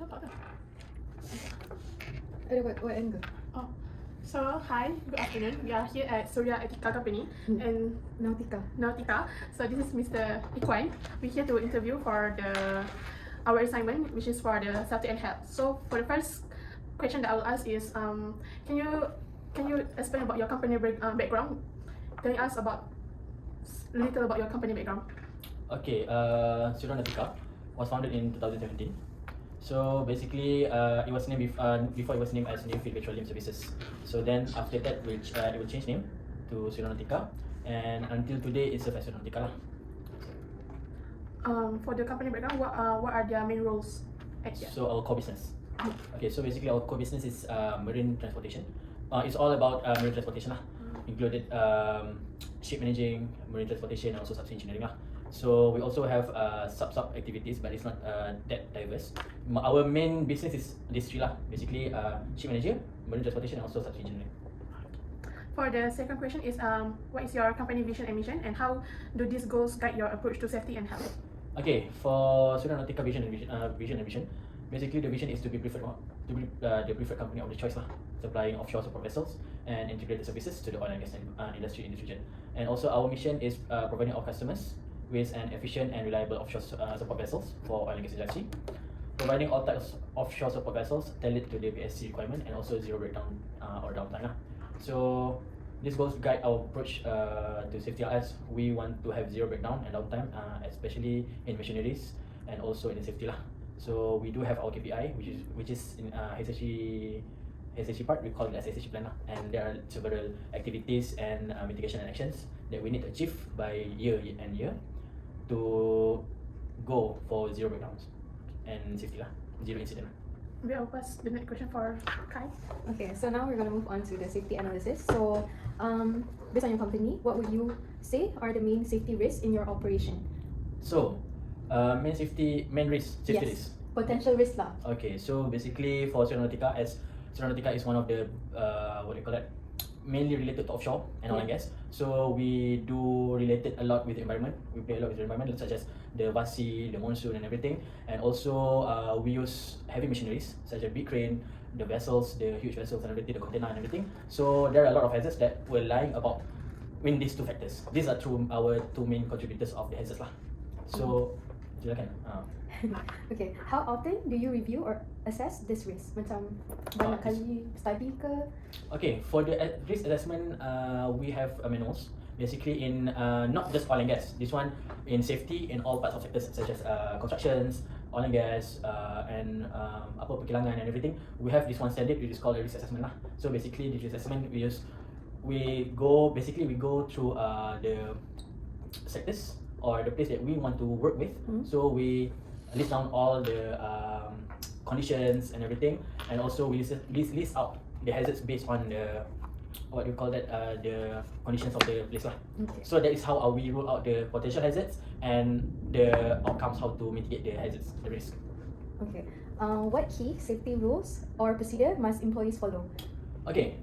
What angle? Oh, so hi, good afternoon. We are here at Surya Etika Company and Nautica. So this is Mr. Ikwan. We're here to interview for our assignment, which is for the safety and health. So for the first question that I will ask is, can you explain about your company background? Can you ask a little about your company background? Okay, Surya Nautica was founded in 2017. So basically, it was named before it was named as Newfield Petroleum Services. So then after that, it will change name to Surya Nautica, and until today, it's served as Surya Nautica lah. For the company background, what are their main roles at here? So our core business. Okay, so basically our core business is marine transportation. It's all about marine transportation lah, included ship managing, marine transportation, and also subsea engineering lah. So we also have sub activities, but it's not that diverse. Our main business is these three lah. Basically, ship manager, marine transportation, and also subsea engineering. For the second question is, what is your company vision and mission, and how do these goals guide your approach to safety and health? Okay, for Surya Nautica vision and mission, basically the vision is to be the preferred company of the choice lah, supplying offshore support vessels and integrated services to the oil and gas industry in this region. And also our mission is providing our customers with an efficient and reliable offshore support vessels for oil and gas industry, providing all types of offshore support vessels tailored to the BSC requirement and also zero breakdown or downtime lah. So this goals guide our approach to safety as we want to have zero breakdown and downtime, especially in machineries and also in the safety lah. So we do have our KPI, which is in HSE part, we call it as HSE plan lah. And there are several activities and mitigation and actions that we need to achieve by year and year to go for zero breakdowns and safety lah, zero incident. We will pass the next question for Kai. Okay, so now we're gonna move on to the safety analysis. So, based on your company, what would you say are the main safety risks in your operation? So, main risk, safety risk. Potential risk lah. Okay, so basically for Surya Nautica, as Surya Nautica is one of the mainly related to offshore and oil and gas. So we do related a lot with the environment. We play a lot with the environment, such as the VASI, the monsoon and everything. And also we use heavy machineries such as big crane, the vessels, the huge vessels and everything, the container and everything. So there are a lot of hazards that we're lying about in these two factors. These are our two main contributors of the hazards lah. So silakan. Okay, how often do you review or assess this risk? Macam banyak kali study ke? Okay, for the risk assessment, we have manuals. Basically in not just oil and gas. This one in safety in all parts of sectors such as constructions, oil and gas, and perkilangan and everything. We have this one standard which is called a risk assessment lah. So basically the risk assessment we go through the sectors or the place that we want to work with. So we list down all the conditions and everything, and also we list out the hazards based on the the conditions of the place lah. Okay. So that is how we rule out the potential hazards and the outcomes, how to mitigate the hazards, the risk. Okay. What key safety rules or procedure must employees follow? Okay,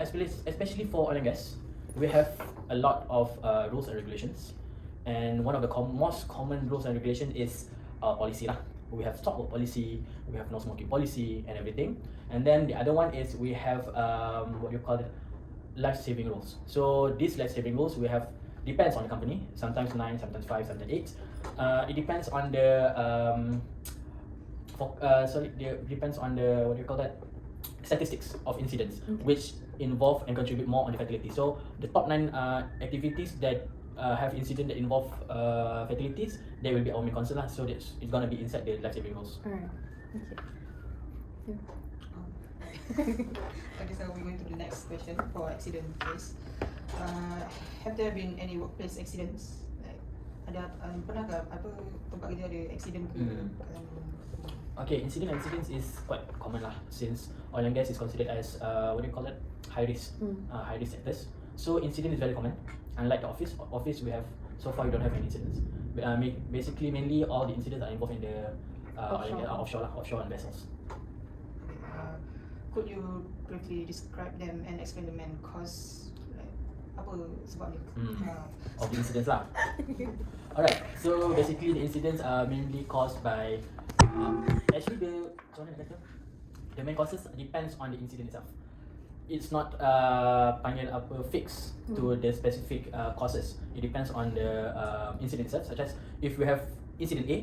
especially for oil and gas, we have a lot of rules and regulations, and one of the most common rules and regulations is policy lah. We have stop work policy, we have no smoking policy and everything. And then the other one is we have life-saving rules. So these life-saving rules we have depends on the company. Sometimes 9, sometimes 5, sometimes 8. It depends on the depends on the statistics of incidents, which involve and contribute more on the fatality. So the top 9 activities that have incident that involve fatalities, they will be our main concern lah. So it's gonna be inside the life-saving rules. Alright. Okay. Okay, so we're going to the next question for accident case. Have there been any workplace accidents? Like, pernah ke tempat kerja ada accident ke? Okay, incidents is quite common lah, since oil and gas is considered as high risk sectors. So incident is very common. Unlike the office we have so far we don't have any incidents. Basically mainly all the incidents are involved in the offshore and vessels. Could you briefly describe them and explain the main cause, like apa sebabnya? Of the incidents lah. Alright, so basically the incidents are mainly caused by Actually macam mana nak kata, the main causes depends on the incident itself. It's not panggil apa fixed to the specific causes. It depends on the incident itself. Such as if we have incident A,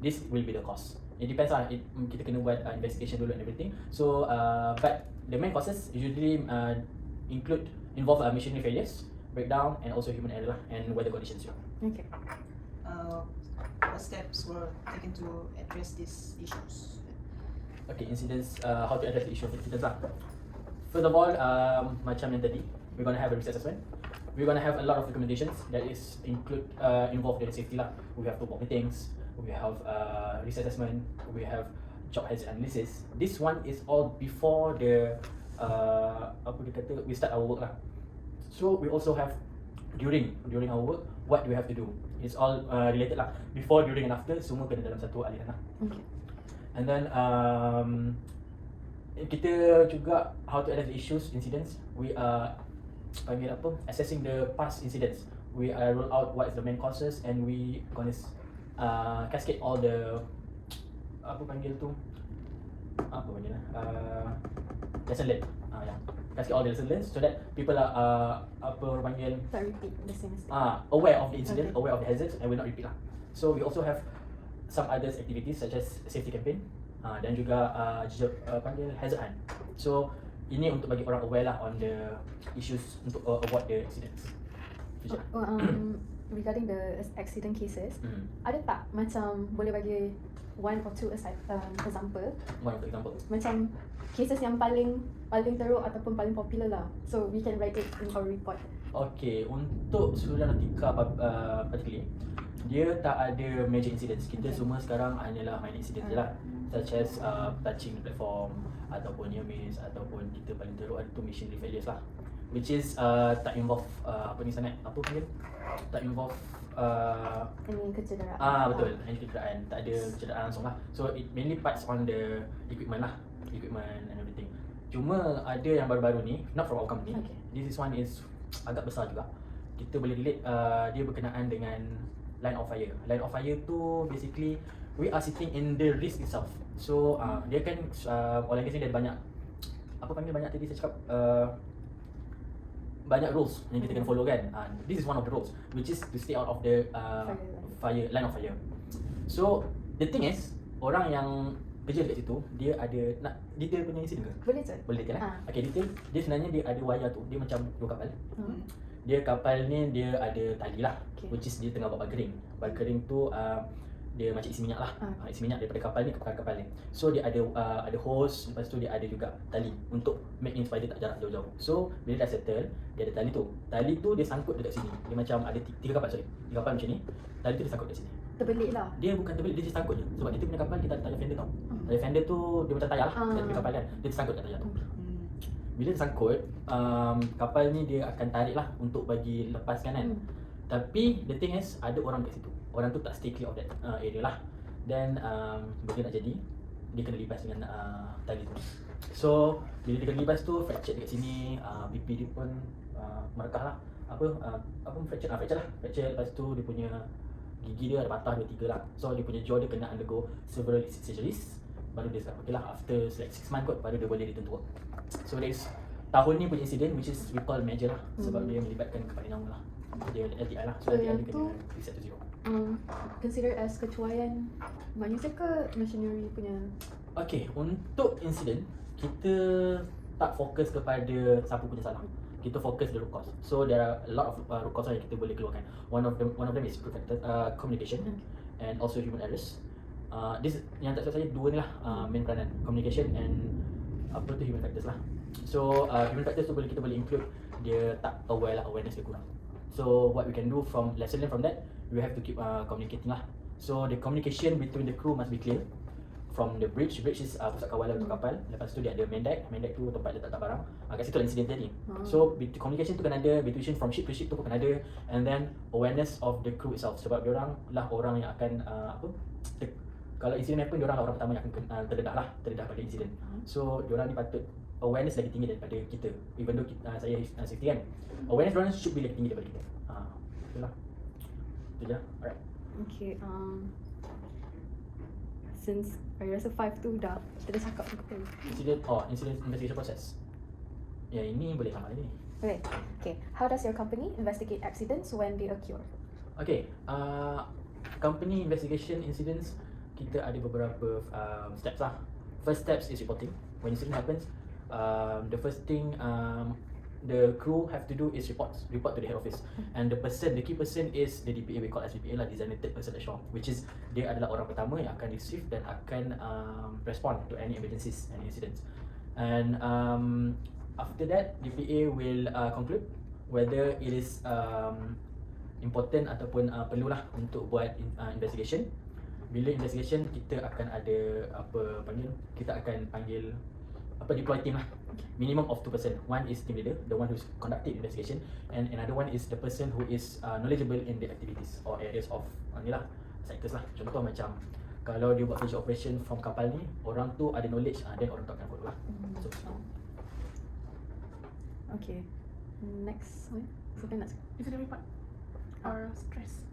this will be the cause. It depends lah. Kita kena buat investigation dulu and everything. So but the main causes usually involve machinery failures, breakdown, and also human error lah, and weather conditions. Okay. What steps were taken to address these issues? Okay, incidents, how to address the issue of incidents lah. First of all, macam yang tadi, we're gonna have a risk assessment. We're gonna have a lot of recommendations that is involved in safety lah. We have two meetings, we have risk assessment, we have job hazard analysis. This one is all before the apa dia kata, we start our work lah. So we also have during our work, what do we have to do? It's all related lah. Before, during and after, semua kena dalam satu aliran lah. Okay. And then kita juga how to address the issues, incidents. We are panggil apa? Assessing the past incidents. We roll out what is the main causes, and we gonna cascade all the apa panggil tu? Apa panggil lesson learned. Yeah. Cascade all the lesson learned so that people are apa orang panggil Tak repeat the same mistake. aware of the incident, Okay. aware of the hazards, and will not repeat lah. So we also have some other activities such as safety campaign dan juga panggil hazard hunt. So ini untuk bagi orang aware lah on the issues untuk avoid the accidents. Regarding the accident cases, ada tak macam boleh bagi one or two example One of the example. macam cases yang paling teruk ataupun paling popular lah, so we can write it in our report. Okay, untuk Suria Nautica particularly, dia tak ada major incidents. Kita semua sekarang hanyalah minor incidents je lah, such as touching the platform ataupun near miss, ataupun kita paling teruk ada tu machinery failures lah, which is tak involve apa ni sangat, apa panggil, tak involve Ini kecederaan. betul, hanya kecederaan, tak ada kecederaan langsung lah. So it mainly parts on the equipment lah, equipment and everything. Cuma ada yang baru-baru ni, not from our company. Okay. This one is agak besar juga. Kita boleh relate, dia berkenaan dengan line of fire. Line of fire tu basically we are sitting in the risk itself. So dia kan oil and gas ni dia ada banyak, apa panggil, banyak tadi saya cakap, banyak rules yang kita kena follow kan. This is one of the rules, which is to stay out of the line of fire. So the thing is, orang yang kerja dekat situ, dia ada, nak detail punya incident ke? Boleh tu? Boleh detail Okay, detail. Dia sebenarnya dia ada wire tu, dia macam dua kapal. Dia kapal ni dia ada tali lah, which is dia tengah buat bunkering. Bunkering tu dia macam isi minyak lah. Isi minyak daripada kapal ni ke kapal ni. So dia ada hose, lepas tu dia ada juga tali untuk make in supaya dia tak jarak jauh-jauh. So bila dah settle, dia ada tali tu. Tali tu dia sangkut dekat sini. Dia macam ada tiga kapal, tiga kapal macam ni. Tali tu dia sangkut dekat sini. Terbelit lah. Dia bukan terbelit, dia sangkut je. Sebab kita punya kapal kita ada tayar fender tau. Tayar fender tu dia macam tayar lah, dia punya kapal kan. Dia tersangkut dekat tayar tu. Bila tersangkut, kapal ni dia akan tarik lah untuk bagi lepaskan kan. Tapi the thing is, ada orang kat situ. Orang tu tak stay clear of that area lah. Then benda nak jadi, dia kena libas dengan tali tu. So bila dia kena libas tu, fracture dekat sini, BP dia pun merekah lah. Apa fracture? Fracture lah. Fracture, lepas tu dia punya gigi dia ada patah 2-3 lah. So dia punya jaw dia kena undergo several surgeries. Baru dia cakap, okay lah, after like 6 months kot, baru dia boleh return to work. So that is tahun ni punya incident, which is we call major lah. Sebab dia melibatkan kapal Inang lah. Dia LTI lah. So LTI dia kena reset to zero. Consider as kecuaian manusia ke machinery punya? Okay, untuk insiden, kita tak fokus kepada siapa punya salah. Kita fokus the root cause. So there are a lot of root cause yang kita boleh keluarkan. One of them is communication and also human errors. This yang tak saya dua ni lah main peranan, communication and apa tu human factors lah. So human factors tu kita boleh include dia tak aware lah, awareness dia kurang. So what we can do from lesson learned from that, we have to keep communicating lah. So the communication between the crew must be clear. From the bridge is pusat kawalan untuk kapal. Lepas tu dia ada main deck tu tempat letak barang. Kat situ lah insiden tadi. So communication tu kena ada, between from ship to ship tu pun kena ada. And then awareness of the crew itself. Sebab diorang lah orang yang akan kalau insiden happen, diorang lah orang pertama yang akan terdedah pada insiden. So diorang ni patut awareness lagi tinggi daripada kita. Even though saya safety kan, awareness diorang should be lagi tinggi daripada kita. Itulah. Itu je lah. Alright. Okay, since I rasa 5 tu dah kita dah cakap betul. Incident investigation process. Ya, ini boleh tambah lagi ni. Okay. Okay. How does your company investigate accidents when they occur? Okay, company investigation incidents, kita ada beberapa steps lah. First steps is reporting. When incident happens, the first thing the crew have to do is report to the head office. And the key person is the DPA, we call as DPA lah, designated person at shore, which is dia adalah orang pertama yang akan receive dan akan respond to any emergencies and incidents. And after that, DPA will conclude whether it is important ataupun perlulah untuk buat investigation. Bila investigation, kita akan ada kita akan panggil deploy team lah. Minimum of 2 person. One is team leader, the one who's conducting investigation, and another one is the person who is knowledgeable in the activities or areas of sectors lah. Contoh macam kalau dia buat kerja operation from kapal ni, orang tu ada knowledge, then orang tu akan follow lah. So, Okay. Next one. Siapa nak cakap? Is it a report or stress?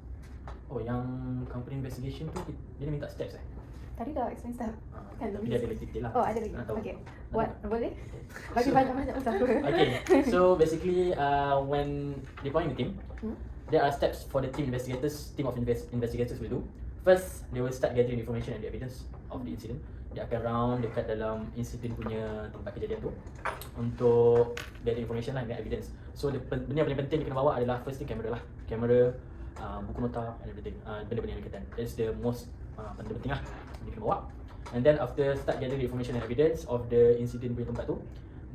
Oh, yang company investigation tu dia minta steps Tadi dah explain step. Kan Tapi dia ada lagi detail lah. Oh, ada lagi. Nak tahu? Okay. Nak What? tahu? Boleh? Bagi banyak-banyak satu. Okay, so basically when deploying the team, there are steps for the team of investigators will do. First, they will start gathering information and the evidence of the incident. Dia akan round dekat dalam incident punya tempat kejadian tu untuk gather information lah and evidence. So benda yang paling penting dia kena bawa adalah first thing kamera lah. Kamera, buku nota and everything. Benda-benda yang berkaitan. That's the most penting lah dia kena bawa. And then after start gathering the information and evidence of the incident punya tempat tu,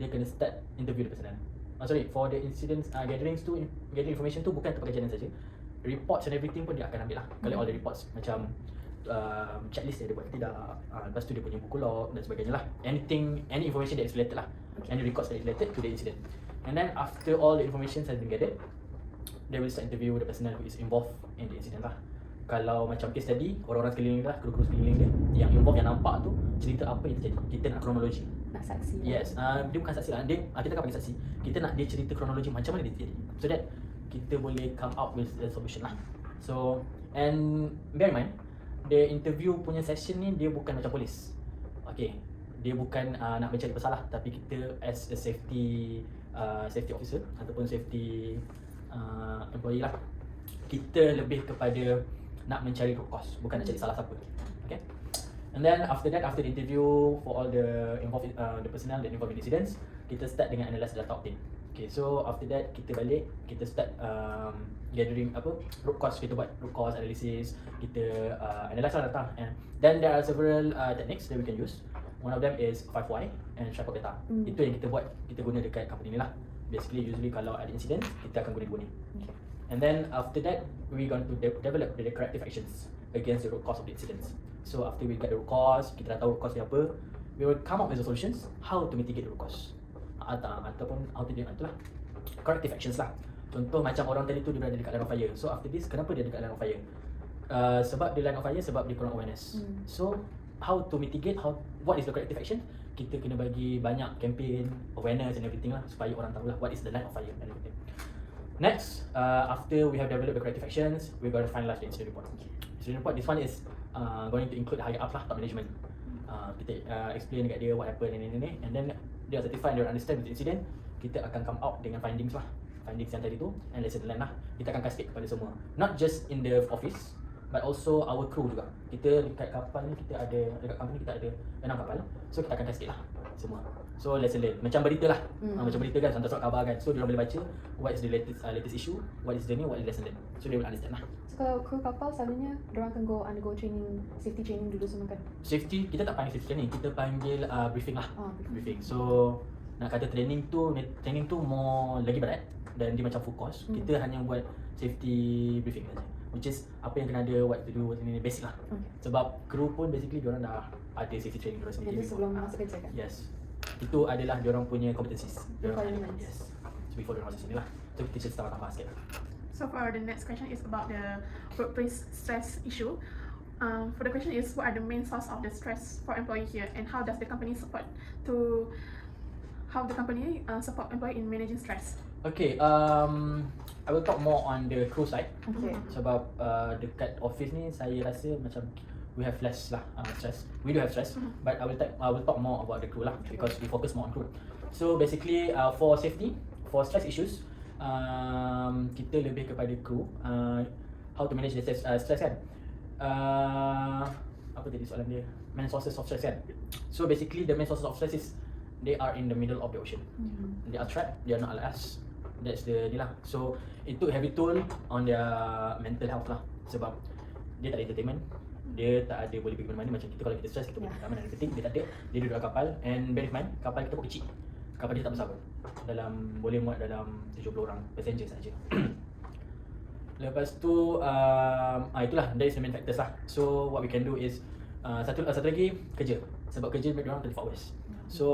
dia kena start interview the personal. For the incidents gathering information tu bukan tempat kejadian saja. Reports and everything pun dia akan ambil lah. Collect all the reports macam checklist dia ada buat ke tidak, lepas tu dia punya buku log dan sebagainya lah. Any information that is related lah. Any records that is related to the incident. And then after all the information has been gathered, they will start interview the personnel who is involved in the incident lah. Kalau macam case tadi, orang-orang sekeliling dia, kru-kru sekeliling dia yang involved, yang nampak tu, cerita apa yang terjadi. Kita nak kronologi. Nak saksi. Yes, dia bukan saksi lah. Kita akan panggil saksi. Kita nak dia cerita kronologi macam mana dia terjadi. So that kita boleh come out with the solution lah. So, and bear in mind, the interview punya session ni dia bukan macam polis. Okay, dia bukan nak mencari bersalah, tapi kita as a safety officer ataupun safety employee lah, kita lebih kepada nak mencari root cause, bukan nak cari salah siapa. Okay. And then after that, after the interview for all the involved the personnel that involved in incidents, kita start dengan analyse data obtain. Okay, so after that kita balik, kita start gathering root cause. Kita buat root cause analysis, kita analyse data, and then there are several techniques that we can use. One of them is 5Y and tripod data. Itu yang kita buat, kita guna dekat company ni lah. Basically, usually kalau ada incident, kita akan guna dua ni. Okay. And then after that, we going to develop the corrective actions against the root cause of the incidents. So after we get the root cause, kita dah tahu root cause dia apa, we will come up with the solutions how to mitigate the root cause. Ataupun how to do itulah corrective actions lah. Contoh macam orang tadi tu dia berada dekat line of fire. So after this, kenapa dia dekat line of fire? Sebab dia line of fire, sebab dia kurang awareness. So how to mitigate, what is the corrective action? Kita kena bagi banyak campaign, awareness and everything lah, supaya orang tahu lah what is the line of fire and everything. Next, after we have developed the corrective actions, we're going to finalize the incident report. Incident report, this one is going to include the higher up lah, top management. Kita explain dekat dia what happened and then dia certify and dia understand the incident. Kita akan come out dengan findings lah, findings yang tadi tu, and lesson learned lah. Kita akan cascade kepada semua, not just in the office but also our crew juga. Kita dekat kapal ni, dekat company kita ada 6 kapal, so kita akan cascade lah semua. So lesson learned, macam berita lah, macam berita kan, hantar surat khabar kan. So diorang boleh baca what is the latest issue, what is the new, what is the lesson learned. So they will understand lah. So kalau kru kapal selalunya diorang akan undergo training, safety training dulu semua kan? Safety, kita tak panggil safety training, kita panggil briefing lah. Briefing. So nak kata training tu more lagi berat dan dia macam full course. Kita hanya buat safety briefing saja, which is apa yang kena ada, what to do, what ini basic lah. Sebab kru pun basically diorang dah ada safety training diorang sendiri. Jadi sebelum masuk kerja kan? Yes. Itu adalah diorang punya competencies. Requirements. Yes. So before diorang masuk sini lah. So kita cerita tambah sikit lah. So for the next question is about the workplace stress issue. For the question is, what are the main source of the stress for employee here, and how does the company support employee in managing stress? Okay, I will talk more on the crew side. Okay. Sebab dekat office ni saya rasa macam we have less lah stress. We do have stress, but I will talk more about the crew lah because we focus more on crew. So basically for safety, for stress issues, kita lebih kepada crew, how to manage the stress kan. Apa tadi soalan dia? Main sources of stress kan. So basically the main sources of stress is they are in the middle of the ocean. They are trapped, they are not like us. That's the ni lah. So it took heavy toll on their mental health lah. Sebab dia tak ada entertainment, dia tak ada boleh pergi mana-mana. Macam kita kalau kita stress, kita boleh pergi mana penting, dia tak ada. Dia duduk dalam kapal, and bear in mind, kapal kita pun kecil. Kapal dia tak besar pun. Boleh muat dalam 70 orang passenger saja. Lepas tu itulah, that is the main factors lah. So what we can do is satu lagi kerja. Sebab kerja dia orang 24 hours. So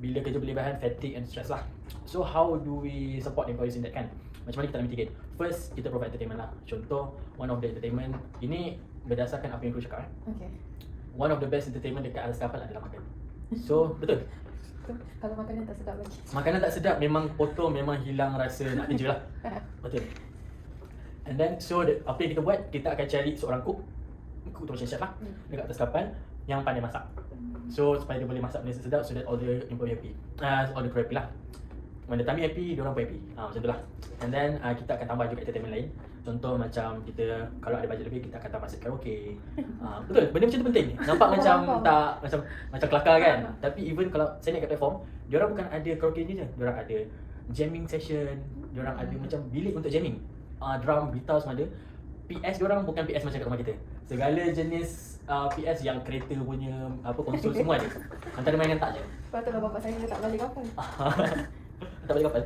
bila kerja berlebihan, fatigue and stress lah. So how do we support employees in that kan? Macam mana kita nak mitigate? First, kita provide entertainment lah. Contoh, one of the entertainment, ini berdasarkan apa yang kru cakap Okay. One of the best entertainment dekat atas kapal adalah makan. So, betul. Kalau makanan tak sedap lagi. Makanan tak sedap, memang potong, memang hilang rasa nak kerja lah. Betul. And then, so apa yang kita buat, kita akan cari seorang cook tu macam chef lah, dekat atas kapal yang pandai masak. So, supaya dia boleh masak benda sedap so that all the employee happy. All the crew happy lah. When the tummy happy, diorang pun happy. Macam tu lah. And then kita akan tambah juga entertainment lain. Contoh macam kita, kalau ada bajet lebih, kita akan tambah set karaoke. Betul, benda macam tu penting. Nampak macam tak, macam kelakar kan. Tapi even kalau saya naik kat platform, diorang bukan ada karaoke je. Diorang ada jamming session. Diorang ada macam bilik untuk jamming. Drum, gitar semua ada. PS diorang bukan PS macam kat rumah kita. Segala jenis PS yang kereta punya konsol semua ada. Antara mainan tak je. Patutlah bapak saya dia tak balik kapal. Tak balik kapal?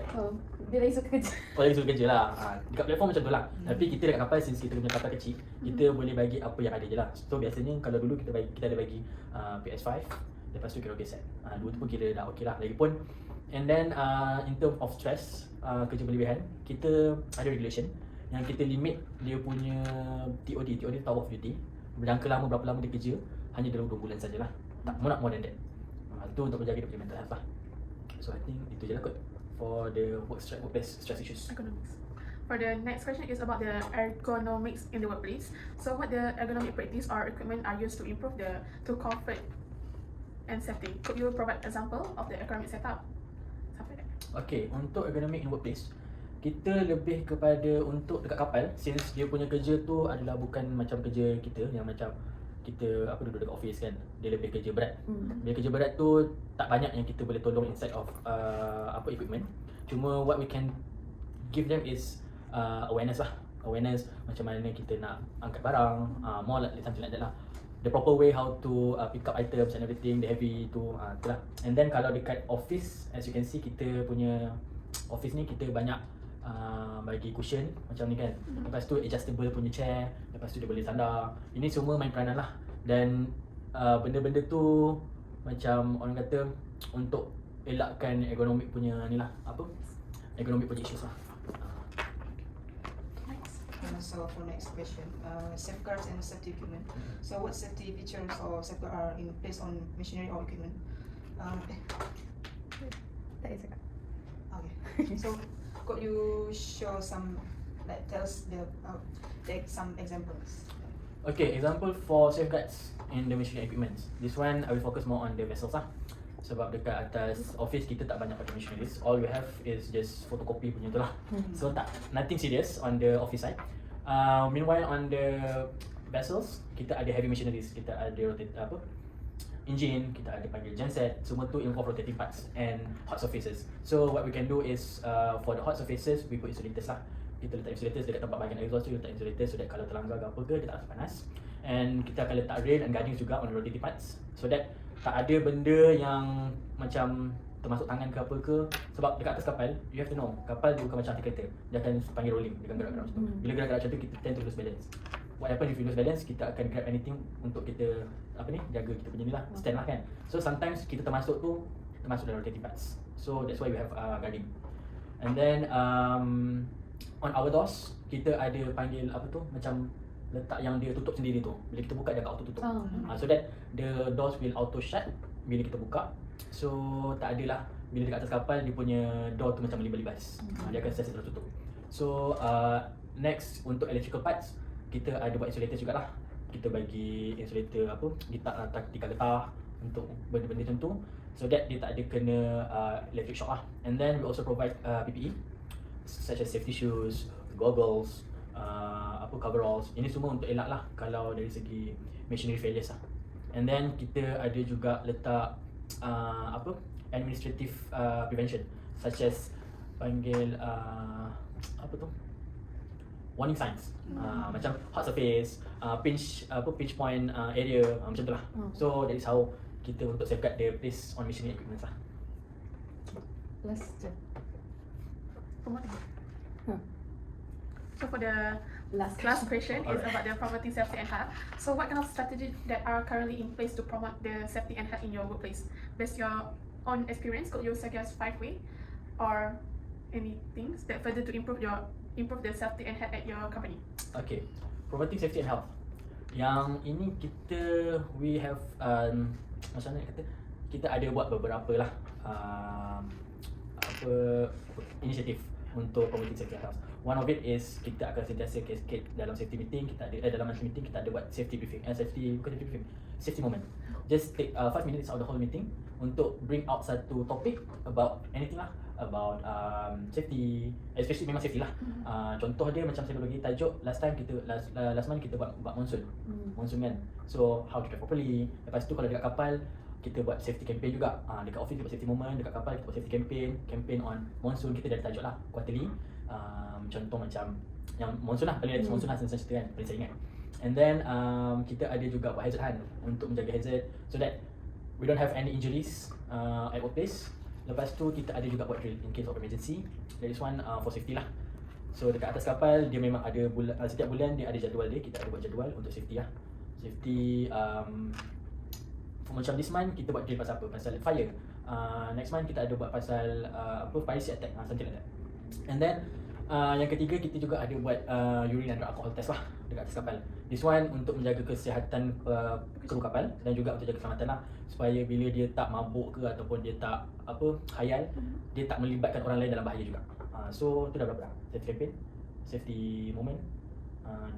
Dia lagi suka kerja. Lagi suka kerja lah. Dekat platform macam tu lah. Tapi kita dekat kapal, since kita punya kapal kecil, kita boleh bagi apa yang ada je lah. So biasanya kalau dulu kita ada bagi PS5, lepas tu karaoke set. Dua tu pun kira dah okey lah. Lagipun, and then in term of stress, kerja berlebihan, kita ada regulation yang kita limit dia punya TOD Tower of Duty. Berjangka lama, berapa lama dia kerja, hanya dalam 2 bulan sajalah. Tak nak more than that. Itu untuk menjaga dia punya mental health lah. So I think itu je lah kot for the workplace stress issues. Economics. For the next question is about the ergonomics in the workplace. So what the ergonomic practice or equipment are used to improve to comfort and safety? Could you provide example of the ergonomic setup? Something like that. Okay, untuk ergonomic in workplace, kita lebih kepada untuk dekat kapal, since dia punya kerja tu adalah bukan macam kerja kita yang macam kita duduk dekat office kan. Dia lebih kerja berat. Bila kerja berat tu tak banyak yang kita boleh tolong inside of equipment. Cuma what we can give them is awareness lah. Awareness macam mana kita nak angkat barang, more like something like that lah. The proper way how to pick up items and everything, the heavy tu, tu lah. And then kalau dekat office, as you can see, kita punya office ni kita banyak bagi cushion macam ni kan. Lepas tu adjustable punya chair, lepas tu dia boleh sandar. Ini semua main peranan lah. Dan benda-benda tu macam orang kata untuk elakkan ergonomic punya ni lah, ergonomic punya issues lah. So for next question, safeguards and safety equipment. So what safety features or safeguards are in place on machinery or equipment? Tak payah cakap. Okay. So could you show some, like tell us take some examples? Okay, example for safeguards in the machinery equipments. This one I will focus more on the vessels lah. Sebab dekat atas office kita tak banyak pakai machineries. All we have is just photocopy punya tu lah. So nothing serious on the office side. Meanwhile on the vessels, kita ada heavy machineries. Kita ada engine, kita ada panggil genset, semua tu involve rotating parts and hot surfaces. So what we can do is for the hot surfaces, we put insulators lah. Kita letak insulators dekat tempat bahagian exhaust tu, letak insulators so that kalau terlanggar ke apa ke, dia tak rasa panas. And kita akan letak rail and guarding juga on the rotating parts so that tak ada benda yang macam termasuk tangan ke apa ke. Sebab dekat atas kapal, you have to know, kapal dia bukan macam arti kereta. Dia akan panggil rolling, dia akan gerak-gerak macam tu. Bila gerak-gerak macam tu, kita tend to lose balance. What happens if we lose balance, kita akan grab anything untuk kita jaga kita punya ni lah, stand lah kan. So sometimes kita termasuk dalam rotating parts. So that's why we have guarding. And then on our doors, kita ada panggil macam letak yang dia tutup sendiri tu. Bila kita buka dia akan auto tutup. So that the doors will auto shut bila kita buka. So tak adalah bila dekat atas kapal dia punya door tu macam melibas-libas. Dia akan sentiasa tertutup. So next untuk electrical parts, kita ada buat insulators jugalah. kita bagi insulator apa getah untuk benda-benda macam tu, so that dia tak ada kena electric shock lah. And then we also provide PPE such as safety shoes, goggles, coveralls. Ini semua untuk elak lah kalau dari segi machinery failures lah. And then kita ada juga letak administrative prevention such as panggil warning signs, macam hot surface, pinch point area, macam tu lah. So that is how kita untuk safeguard the place on machinery equipment lah. Last je. Promoting. Huh. So for the Last last question is about the promoting safety and health. So what kind of strategies that are currently in place to promote the safety and health in your workplace? Based your own experience, could you suggest 5 ways or any things that further to improve the safety and health at your company? Okay, promoting safety and health. Yang ini we have macam mana nak kata, kita ada buat beberapa lah inisiatif untuk promoting safety and health. One of it is kita akan sentiasa cascade dalam safety meeting, kita ada dalam monthly meeting kita ada buat safety briefing, safety moment. Just take 5 minutes out of the whole meeting untuk bring out satu topic about anything lah, about safety, especially memang safety lah. Contoh dia macam saya bagi tajuk last month kita buat monsoon kan. So how to drive properly. Lepas tu kalau dekat kapal kita buat safety campaign juga. Dekat office kita buat safety moment, dekat kapal kita buat safety campaign on monsoon. Kita dah ada tajuk lah quarterly. Contoh macam yang monsoon lah, paling latest monsoon lah senang cerita kan, paling saya ingat. And then kita ada juga buat hazard hunt untuk menjaga hazard so that we don't have any injuries at workplace. Lepas tu kita ada juga buat drill in case of emergency. That is one for safety lah. So dekat atas kapal dia memang ada setiap bulan dia ada jadual dia, kita ada buat jadual untuk safety lah. Safety macam this month kita buat drill pasal apa? Pasal fire. Next month kita ada buat pasal piracy attack, something like that. And then yang ketiga kita juga ada buat urine and alcohol test lah dekat atas kapal. This one untuk menjaga kesihatan kru kapal dan juga untuk jaga keselamatan lah, supaya bila dia tak mabuk ke ataupun dia tak khayal, dia tak melibatkan orang lain dalam bahaya juga. So tu dah berapa dah? Safety campaign, safety moment,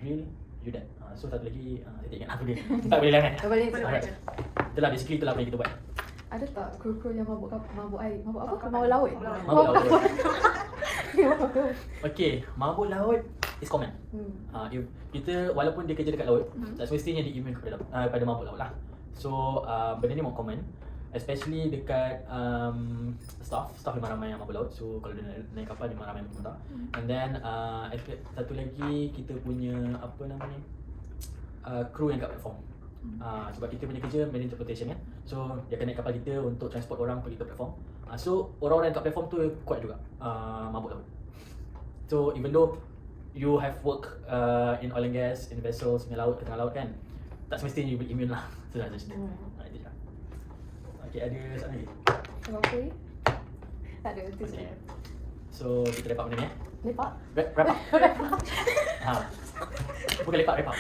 drill, UDAT. So satu lagi saya tak ingat apa dia. Tak boleh lah kan? Tak boleh. Alright. Itulah basically itulah apa yang kita buat. Ada tak kru-kru yang mabuk air? Mabuk apa? Mabuk laut? Mabuk laut. Okay, mabuk laut is common. If kita walaupun dia kerja dekat laut, tak semestinya dia immune pada mabuk laut lah. So benda ni more common, especially dekat staff ramai-ramai yang mabuk laut. So kalau dia naik kapal dia ramai yang muntah. And then satu lagi kita punya crew yang kat platform. Sebab kita punya kerja marine transportation kan. So dia akan naik kapal kita untuk transport orang pergi ke platform. So orang-orang kat platform tu kuat juga mabuk laut. So even though you have work in oil and gas, in vessels, in laut, ke tengah laut kan, tak semestinya you will immune lah. So dah macam tu. Itu je. Okay, ada soalan lagi? Apa ni? Tak ada, itu Okay. je. So kita wrap up benda ni Lepak? Wrap up. Bukan lepak, wrap up.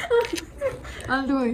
Aduh.